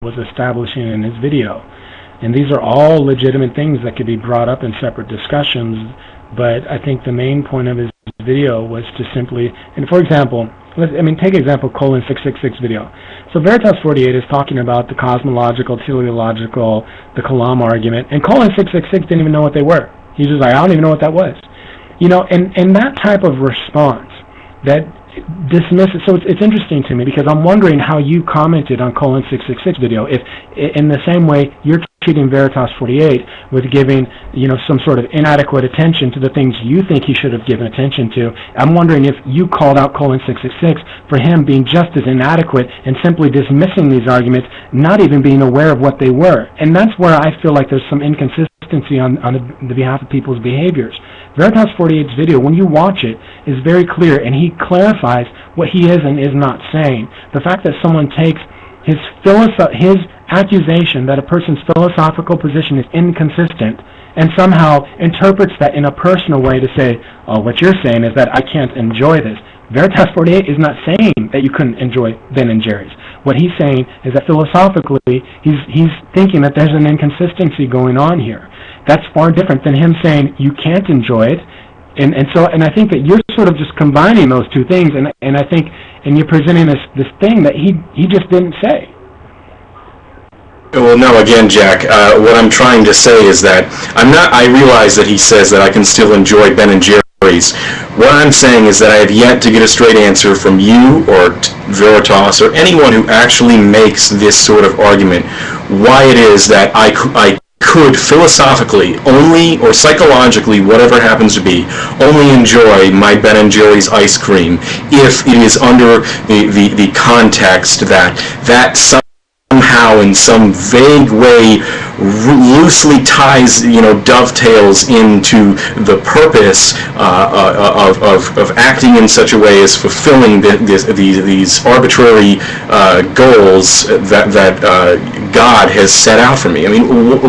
was establishing in his video. And these are all legitimate things that could be brought up in separate discussions, but I think the main point of his video was to simply, and for example, take example colon 666 video. So Veritas 48 is talking about the cosmological, teleological, the Kalam argument, and colon 666 didn't even know what they were. He's just like, I don't even know what that was. And that type of response that dismisses, so it's interesting to me because I'm wondering how you commented on colon 666 video, if in the same way you're treating Veritas 48 with giving some sort of inadequate attention to the things you think he should have given attention to. I'm wondering if you called out colon 666 for him being just as inadequate and simply dismissing these arguments, not even being aware of what they were. And that's where I feel like there's some inconsistency on the behalf of people's behaviors. Veritas 48's video, when you watch it, is very clear, and he clarifies what he is and is not saying. The fact that someone takes his accusation that a person's philosophical position is inconsistent and somehow interprets that in a personal way to say, oh, what you're saying is that I can't enjoy this. Veritas 48 is not saying that you couldn't enjoy Ben and Jerry's. What he's saying is that philosophically, he's thinking that there's an inconsistency going on here. That's far different than him saying you can't enjoy it. And I think that you're sort of just combining those two things, and I think, and you're presenting this thing that he just didn't say. Well, no, again, Jack, what I'm trying to say is that I realize that he says that I can still enjoy Ben and Jerry's. What I'm saying is that I have yet to get a straight answer from you or Veritas or anyone who actually makes this sort of argument why it is that I could philosophically only, or psychologically, whatever happens to be, only enjoy my Ben and Jerry's ice cream if it is under the context that somehow in some vague way loosely ties, dovetails into the purpose of acting in such a way as fulfilling these arbitrary goals that God has set out for me. I mean,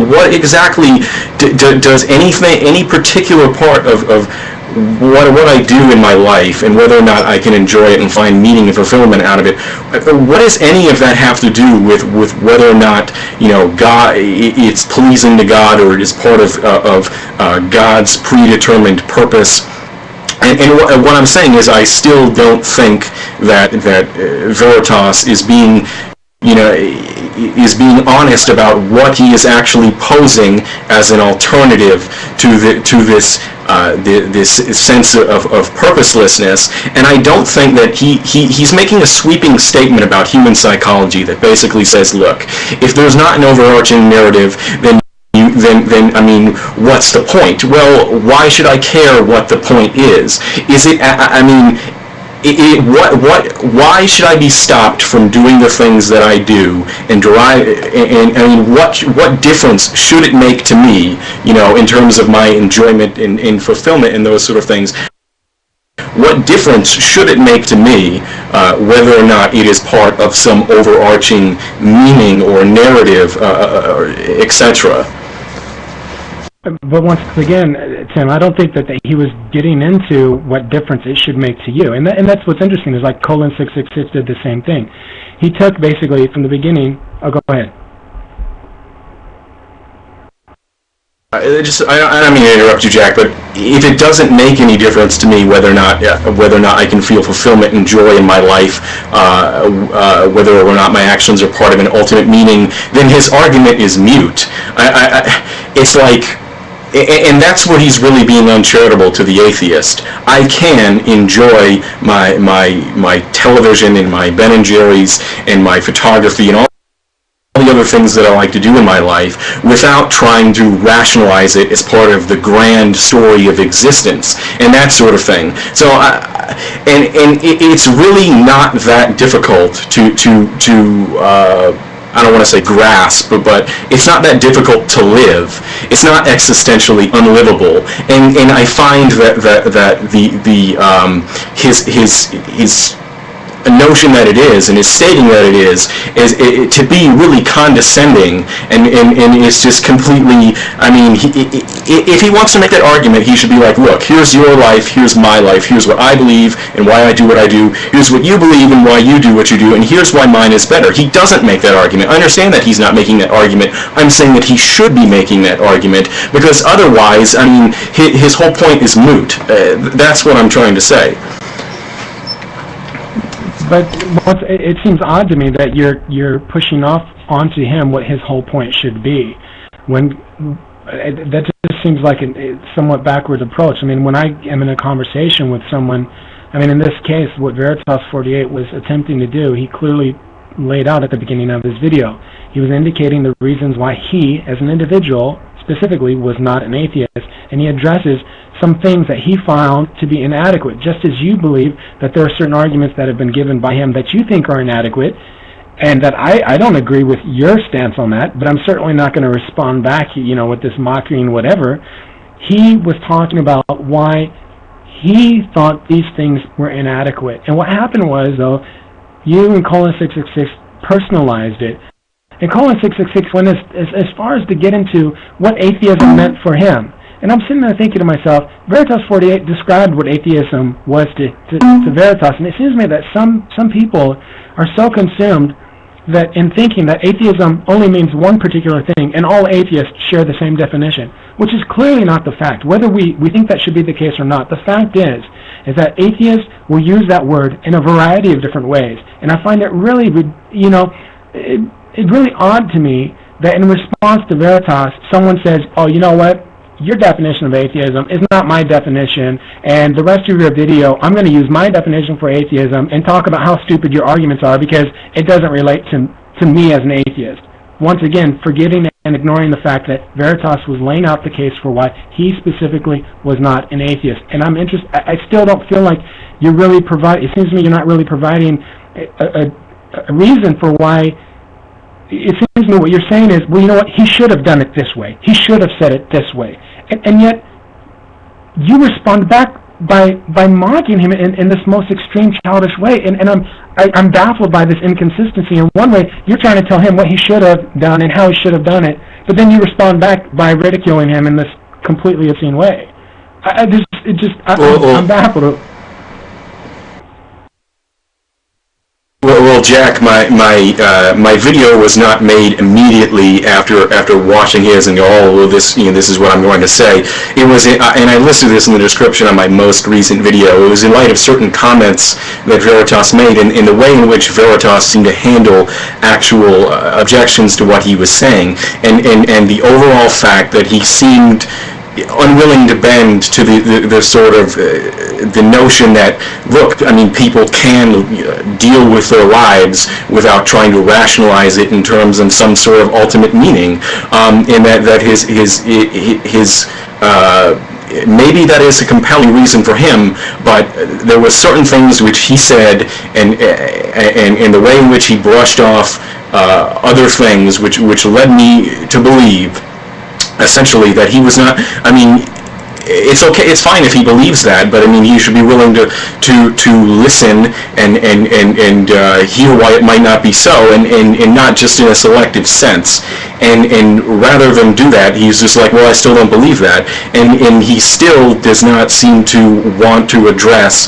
what exactly does any particular part of what I do in my life and whether or not I can enjoy it and find meaning and fulfillment out of it, what does any of that have to do with whether or not God, it's pleasing to God, or it is part of God's predetermined purpose? And what I'm saying is I still don't think that Veritas is being honest about what he is actually posing as an alternative to this sense of purposelessness. And I don't think that he's making a sweeping statement about human psychology that basically says, look, if there's not an overarching narrative, then I mean, what's the point? Well, why should I care what the point is? Is it? I mean, why should I be stopped from doing the things that I do and derive? And I mean, what difference should it make to me? In terms of my enjoyment and fulfillment and those sort of things. What difference should it make to me whether or not it is part of some overarching meaning or narrative, etc.? But once again, Tim, I don't think that he was getting into what difference it should make to you. And that's what's interesting, is like colon 666 did the same thing. He took basically from the beginning, go ahead. I don't mean to interrupt you, Jack, but if it doesn't make any difference to me whether or not I can feel fulfillment and joy in my life, whether or not my actions are part of an ultimate meaning, then his argument is mute. It's like, and that's where he's really being uncharitable to the atheist. I can enjoy my television and my Ben and Jerry's and my photography and all the other things that I like to do in my life without trying to rationalize it as part of the grand story of existence and that sort of thing. So, it's really not that difficult to I don't want to say grasp, but it's not that difficult to live. It's not existentially unlivable, and I find that his notion that it is and is stating that it is to be really condescending, and it's just completely, I mean, if he wants to make that argument, he should be like, look, here's your life, here's my life, here's what I believe and why I do what I do, here's what you believe and why you do what you do, and here's why mine is better. He doesn't make that argument. I understand that he's not making that argument. I'm saying that he should be making that argument, because otherwise, I mean, his whole point is moot. That's what I'm trying to say. But it seems odd to me that you're pushing off onto him what his whole point should be, when that just seems like a somewhat backwards approach. I mean, when I am in a conversation with someone, I mean, in this case, what Veritas48 was attempting to do, he clearly laid out at the beginning of his video. He was indicating the reasons why he, as an individual, specifically, was not an atheist, and he addresses some things that he found to be inadequate, just as you believe that there are certain arguments that have been given by him that you think are inadequate, and that I don't agree with your stance on that, but I'm certainly not going to respond back, you know, with this mockery and whatever. He was talking about why he thought these things were inadequate. And what happened was, though, you and Colin666 personalized it. And Colin666 went as far as to get into what atheism meant for him. And I'm sitting there thinking to myself, Veritas48 described what atheism was to Veritas, and it seems to me that some people are so consumed that in thinking that atheism only means one particular thing, and all atheists share the same definition, which is clearly not the fact. Whether we think that should be the case or not, the fact is that atheists will use that word in a variety of different ways. And I find it really, you know, it's really odd to me that in response to Veritas, someone says, oh, you know what? Your definition of atheism is not my definition, and the rest of your video, I'm going to use my definition for atheism and talk about how stupid your arguments are because it doesn't relate to me as an atheist. Once again, forgetting and ignoring the fact that Veritas was laying out the case for why he specifically was not an atheist. And I'm interested, I still don't feel like you're really providing, it seems to me you're not really providing a reason for why. It seems to me what you're saying is, well, you know what, he should have done it this way. He should have said it this way. And yet, you respond back by mocking him in this most extreme childish way. And I'm baffled by this inconsistency. In one way, you're trying to tell him what he should have done and how he should have done it, but then you respond back by ridiculing him in this completely obscene way. I'm baffled. Well, Jack, my video was not made immediately after watching his and go, oh, well, this is what I'm going to say. It was, and I listed this in the description on my most recent video. It was in light of certain comments that Veritas made, and in the way in which Veritas seemed to handle actual objections to what he was saying, and the overall fact that he seemed unwilling to bend to the sort of the notion that, look, I mean, people can deal with their lives without trying to rationalize it in terms of some sort of ultimate meaning, and that his maybe that is a compelling reason for him, but there were certain things which he said, and the way in which he brushed off other things which led me to believe essentially that he was not, I mean, it's okay, it's fine if he believes that, but I mean, he should be willing to listen and hear why it might not be so, and not just in a selective sense. And rather than do that, he's just like, well, I still don't believe that, and he still does not seem to want to address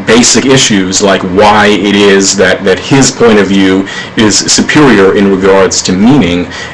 basic issues like why it is that his point of view is superior in regards to meaning.